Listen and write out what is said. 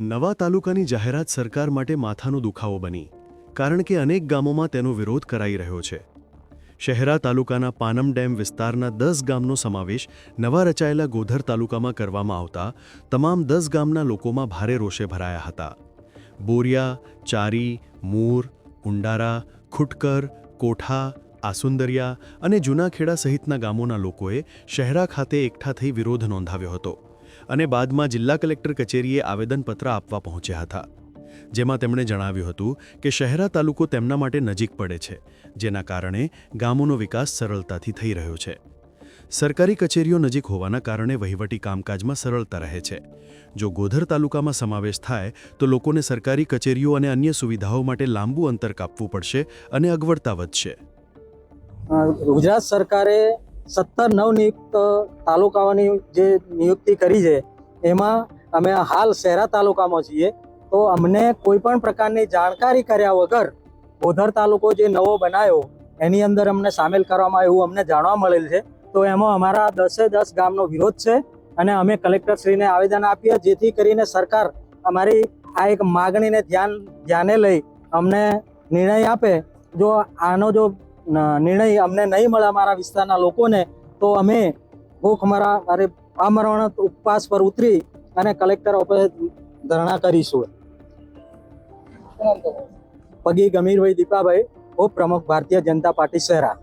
નવા તાલુકાની જાહેરાત સરકાર માટે માથાનો દુખાવો બની, કારણ કે અનેક ગામોમાં તેનો વિરોધ કરાઈ રહ્યો છે. શહેરા તાલુકાના પાનમ ડેમ વિસ્તારના 10 ગામનો સમાવેશ નવા રચાયેલા ગોધર તાલુકામાં કરવામાં આવતા તમામ 10 ગામના લોકોમાં ભારે રોષે ભરાયા હતા. બોરિયા, ચારી, મૂર, ઉંડારા, ખુટકર, કોઠા, આસુંદરિયા અને જૂનાખેડા સહિતના ગામોના લોકોએ શહેરા ખાતે એકઠા થઈ વિરોધ નોંધાવ્યો હતો અને બાદમાં જિલ્લા કલેક્ટર કચેરીએ આવેદનપત્ર આપવા પહોંચ્યા હતા, જેમાં તેમણે જણાવ્યું હતું કે શહેરા તાલુકો તેમના માટે નજીક પડે છે, જેના કારણે ગામોનો વિકાસ સરળતાથી થઈ રહ્યો છે. સરકારી કચેરીઓ નજીક હોવાના કારણે વહીવટી કામકાજમાં સરળતા રહે છે. જો ગોધર તાલુકામાં સમાવેશ થાય તો લોકોને સરકારી કચેરીઓ અને અન્ય સુવિધાઓ માટે લાંબુ અંતર કાપવું પડશે અને અગવડતા વધશે. ગુજરાત સરકારે 17 નવનિયુક્ત તાલુકાઓની જે નિયુક્તિ કરી છે, એમાં અમે હાલ શહેરા તાલુકામાં છીએ. તો અમને કોઈ પણ પ્રકારની જાણકારી કર્યા વગર ગોધર તાલુકો જે નવો બનાવ્યો એની અંદર અમને સામેલ કરવામાં એવું અમને જાણવા મળેલ છે. તો એમાં અમારા 10 ગામનો વિરોધ છે અને અમે કલેક્ટરશ્રીને આવેદન આપીએ, જેથી કરીને સરકાર અમારી આ એક માગણીને ધ્યાને લઈ અમને નિર્ણય આપે. જો આનો જો નિર્ણય અમને નહીં મળે અમારા વિસ્તારના લોકોને, તો અમે ભૂખમરા આમરણ ઉપવાસ પર ઉતરી અને કલેક્ટર ઓફિસે ધરણા કરીશું. પગી ગમીરભાઈ દીપાભાઈ, ઉપપ્રમુખ ભારતીય જનતા પાર્ટી શહેરા.